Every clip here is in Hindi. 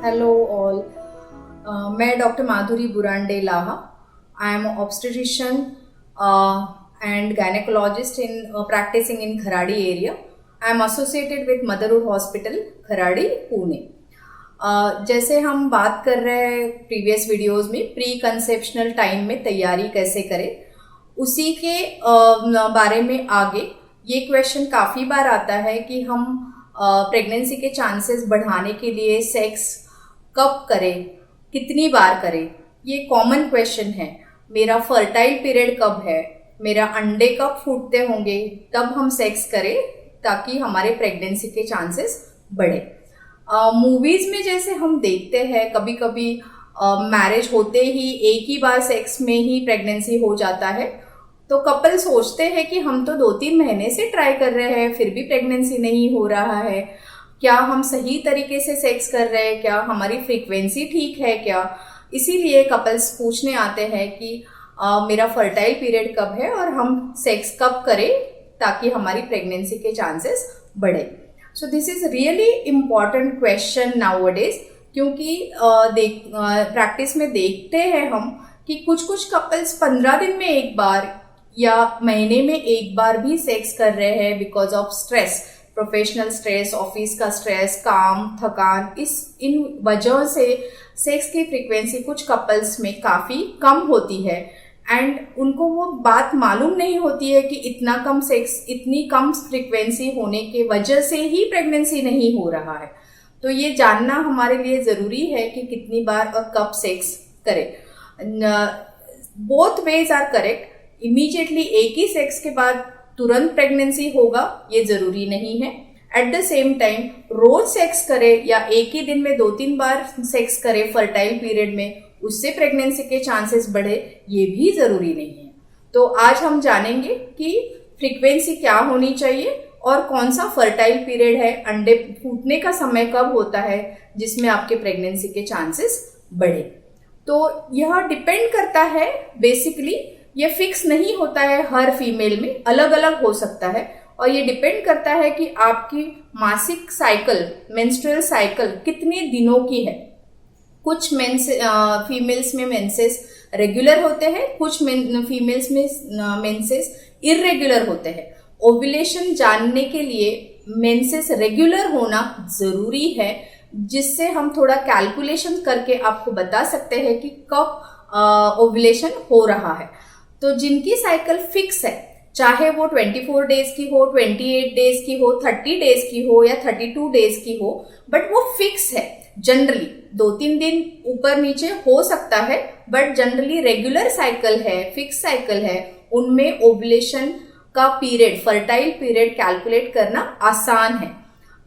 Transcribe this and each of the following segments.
Hello all. मैं doctor Madhuri Burande Laha. I am obstetrician and gynaecologist in practicing in Kharadi area. I am associated with Motherhood Hospital, Kharadi, Pune. जैसे हम बात कर रहे हैं प्रीवियस वीडियोस में प्री कंसेप्शनल टाइम में तैयारी कैसे करें, उसी के बारे में आगे ये क्वेश्चन काफ़ी बार आता है कि हम प्रेगनेंसी के चांसेस बढ़ाने के लिए सेक्स कब करें, कितनी बार करें। ये कॉमन क्वेश्चन है। मेरा फर्टाइल पीरियड कब है, मेरा अंडे कब फूटते होंगे, तब हम सेक्स करें ताकि हमारे प्रेगनेंसी के चांसेस बढ़े। मूवीज में जैसे हम देखते हैं कभी कभी मैरिज होते ही एक ही बार सेक्स में ही प्रेगनेंसी हो जाता है, तो कपल सोचते हैं कि हम तो 2-3 महीने से ट्राई कर रहे हैं फिर भी प्रेगनेंसी नहीं हो रहा है, क्या हम सही तरीके से सेक्स कर रहे हैं, क्या हमारी फ्रीक्वेंसी ठीक है क्या। इसीलिए कपल्स पूछने आते हैं कि मेरा फर्टाइल पीरियड कब है और हम सेक्स कब करें ताकि हमारी प्रेगनेंसी के चांसेस बढ़े। So this is really important question nowadays, क्योंकि प्रैक्टिस में देखते हैं हम कि कुछ कपल्स 15 दिन में एक बार या महीने में एक बार भी सेक्स कर रहे हैं because of stress, professional stress, office का स्ट्रेस, काम, थकान। इन वजह से सेक्स की फ्रीक्वेंसी कुछ कपल्स में काफी कम होती है एंड उनको वो बात मालूम नहीं होती है कि इतना कम सेक्स, इतनी कम फ्रीक्वेंसी होने के वजह से ही प्रेगनेंसी नहीं हो रहा है। तो ये जानना हमारे लिए जरूरी है कि कितनी बार और कब सेक्स करें। Both ways are correct. Immediately एक ही सेक्स के बाद तुरंत प्रेगनेंसी होगा ये जरूरी नहीं है। एट द सेम टाइम रोज सेक्स करे या एक ही दिन में 2-3 बार सेक्स करे फर्टाइल पीरियड में, उससे प्रेगनेंसी के चांसेस बढ़े, ये भी जरूरी नहीं है। तो आज हम जानेंगे कि फ्रीक्वेंसी क्या होनी चाहिए और कौन सा फर्टाइल पीरियड है, अंडे फूटने का समय कब होता है जिसमें आपके प्रेगनेंसी के चांसेस बढ़े। तो यह डिपेंड करता है, बेसिकली ये फिक्स नहीं होता है, हर फीमेल में अलग अलग हो सकता है और ये डिपेंड करता है कि आपकी मासिक साइकिल, मेंस्ट्रुअल साइकिल कितने दिनों की है। कुछ फीमेल्स में मेंसेस रेगुलर होते हैं, कुछ फीमेल्स में मेंसेस इरेगुलर होते हैं। ओव्यूलेशन जानने के लिए मेंसेस रेगुलर होना जरूरी है, जिससे हम थोड़ा कैलकुलेशन करके आपको बता सकते हैं कि कब ओव्यूलेशन हो रहा है। तो जिनकी साइकिल फिक्स है, चाहे वो 24 डेज की हो, 28 डेज की हो, 30 डेज की हो या 32 डेज की हो, बट वो फिक्स है। जनरली 2-3 दिन ऊपर नीचे हो सकता है, बट जनरली रेगुलर साइकिल है, फिक्स साइकिल है, उनमें ओव्यूलेशन का पीरियड, फर्टाइल पीरियड कैलकुलेट करना आसान है।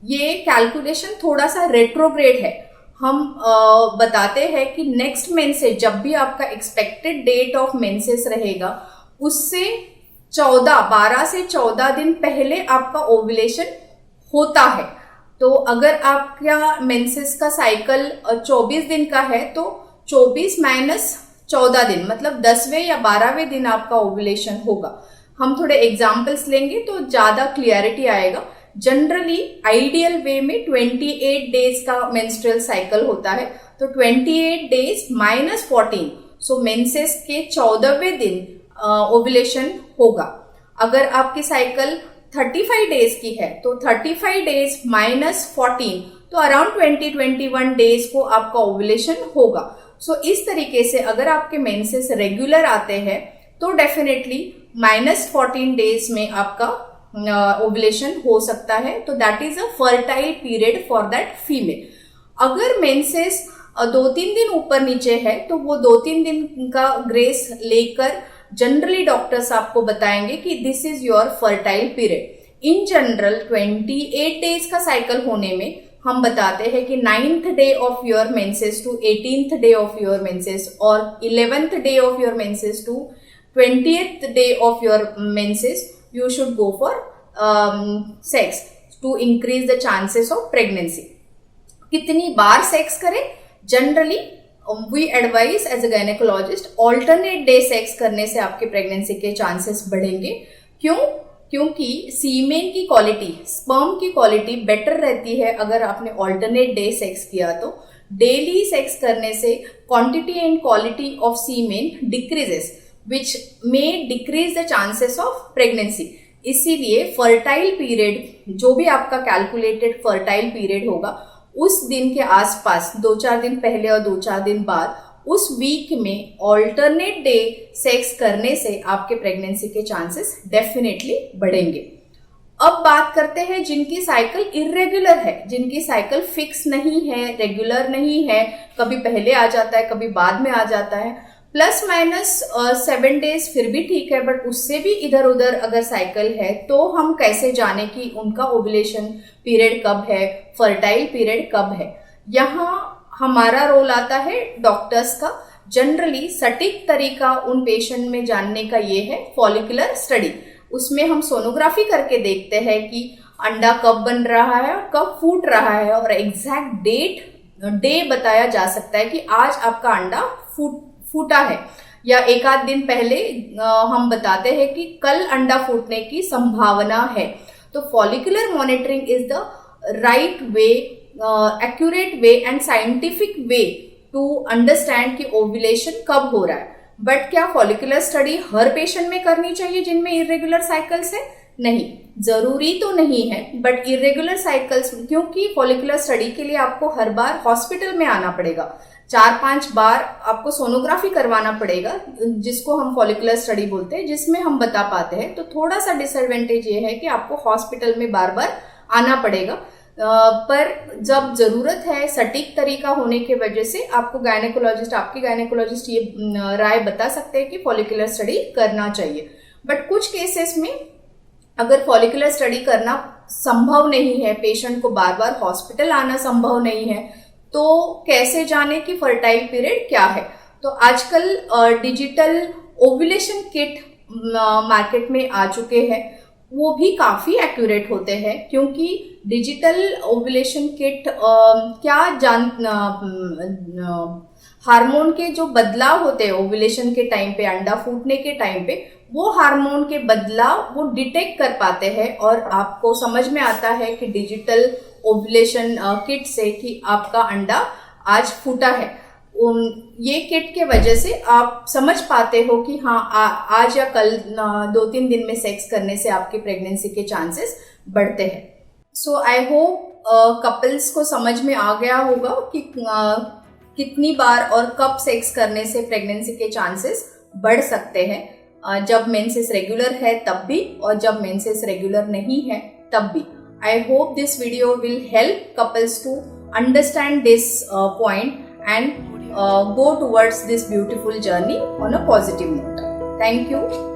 ये कैलकुलेशन थोड़ा सा रेट्रोग्रेड है। हम बताते हैं कि नेक्स्ट मेंसेस, जब भी आपका एक्सपेक्टेड डेट ऑफ मेंसेस रहेगा, उससे 12 से 14 दिन पहले आपका ओव्यूलेशन होता है। तो अगर आपका मेंसेस का साइकिल 24 दिन का है तो 24 माइनस 14 दिन मतलब 10वें या 12वें दिन आपका ओव्यूलेशन होगा। हम थोड़े एग्जाम्पल्स लेंगे तो ज्यादा क्लियरिटी आएगा। जनरली आइडियल वे में 28 डेज का मेंस्ट्रुअल साइकिल होता है, तो 28 डेज माइनस 14, सो मेंसेस के 14वें दिन ओव्यूलेशन होगा। अगर आपकी साइकिल 35 डेज की है तो 35 डेज माइनस 14, तो अराउंड 20-21 डेज को आपका ओव्यूलेशन होगा। सो इस तरीके से अगर आपके मेंसेस रेगुलर आते हैं तो डेफिनेटली माइनस 14 डेज में आपका ओव्यूलेशन हो सकता है। तो that is a fertile period for that female. अगर मेंसेस 2-3 दिन ऊपर नीचे है तो वो 2-3 दिन का ग्रेस लेकर जनरली डॉक्टर्स आपको बताएंगे कि this is your fertile period. In general 28 days का साइकिल होने में हम बताते हैं कि 9th day of your menses to 18th day of your menses और 11th day of your menses to 20th day of your menses you should go for sex to increase the chances of pregnancy. कितनी बार सेक्स करें? Generally we advise as a gynecologist alternate day sex करने से आपके प्रेगनेंसी के चांसेस बढ़ेंगे। क्यों? क्योंकि सीमेन की क्वालिटी, स्पर्म की क्वालिटी बेटर रहती है अगर आपने ऑल्टरनेट डे सेक्स किया तो। डेली सेक्स करने से quantity and quality of semen decreases which may decrease the chances of pregnancy. इसीलिए फर्टाइल पीरियड, जो भी आपका कैलकुलेटेड फर्टाइल पीरियड होगा, उस दिन के आसपास 2-4 दिन पहले और 2-4 दिन बाद उस वीक में ऑल्टरनेट डे सेक्स करने से आपके प्रेगनेंसी के चांसेस डेफिनेटली बढ़ेंगे। अब बात करते हैं जिनकी साइकिल इर्रेगुलर है, जिनकी साइकिल फिक्स नहीं है, रेगुलर नहीं है, कभी पहले आ जाता है कभी बाद में आ जाता है, प्लस माइनस 7 डेज फिर भी ठीक है, बट उससे भी इधर उधर अगर साइकिल है तो हम कैसे जाने कि उनका ओव्यूलेशन पीरियड कब है, फर्टाइल पीरियड कब है। यहाँ हमारा रोल आता है डॉक्टर्स का। जनरली सटीक तरीका उन पेशेंट में जानने का ये है फॉलिकुलर स्टडी। उसमें हम सोनोग्राफी करके देखते हैं कि अंडा कब बन रहा है और कब फूट रहा है, और एग्जैक्ट डे बताया जा सकता है कि आज आपका अंडा फूटा है, या एक आध दिन पहले हम बताते हैं कि कल अंडा फूटने की संभावना है। तो follicular monitoring is the right way, accurate way and scientific way to understand कि ओव्यूलेशन कब हो रहा है। बट क्या फॉलिकुलर स्टडी हर पेशेंट में करनी चाहिए जिनमें इरेगुलर साइकिल्स है? नहीं, जरूरी तो नहीं है, बट इरेगुलर साइकिल्स, क्योंकि फॉलिकुलर स्टडी के लिए आपको हर बार हॉस्पिटल में आना पड़ेगा, 4-5 बार आपको सोनोग्राफी करवाना पड़ेगा, जिसको हम फॉलिकुलर स्टडी बोलते हैं, जिसमें हम बता पाते हैं। तो थोड़ा सा डिसएडवांटेज ये है कि आपको हॉस्पिटल में बार बार आना पड़ेगा, पर जब जरूरत है सटीक तरीका होने की वजह से आपकी गायनेकोलॉजिस्ट ये राय बता सकते हैं कि फॉलिकुलर स्टडी करना चाहिए। बट कुछ केसेस में अगर फॉलिकुलर स्टडी करना संभव नहीं है, पेशेंट को बार बार हॉस्पिटल आना संभव नहीं है, तो कैसे जाने कि फर्टाइल पीरियड क्या है? तो आजकल डिजिटल ओव्यूलेशन किट मार्केट में आ चुके हैं, वो भी काफी एक्यूरेट होते हैं, क्योंकि डिजिटल ओव्यूलेशन किट हार्मोन के जो बदलाव होते हैं ओव्यूलेशन के टाइम पे, अंडा फूटने के टाइम पे, वो हार्मोन के बदलाव वो डिटेक्ट कर पाते हैं, और आपको समझ में आता है कि डिजिटल ओव्यूलेशन किट से कि आपका अंडा आज फूटा है। ये किट के वजह से आप समझ पाते हो कि हाँ आज या कल 2-3 दिन में सेक्स करने से आपकी प्रेगनेंसी के चांसेस बढ़ते हैं। सो आई होप कपल्स को समझ में आ गया होगा कि कितनी बार और कब सेक्स करने से प्रेगनेंसी के चांसेस बढ़ सकते हैं, जब मेंसेस रेगुलर है तब भी, और जब मेंसेस रेगुलर नहीं है तब भी। I hope this video will help couples to understand this point and go towards this beautiful journey on a positive note. Thank you.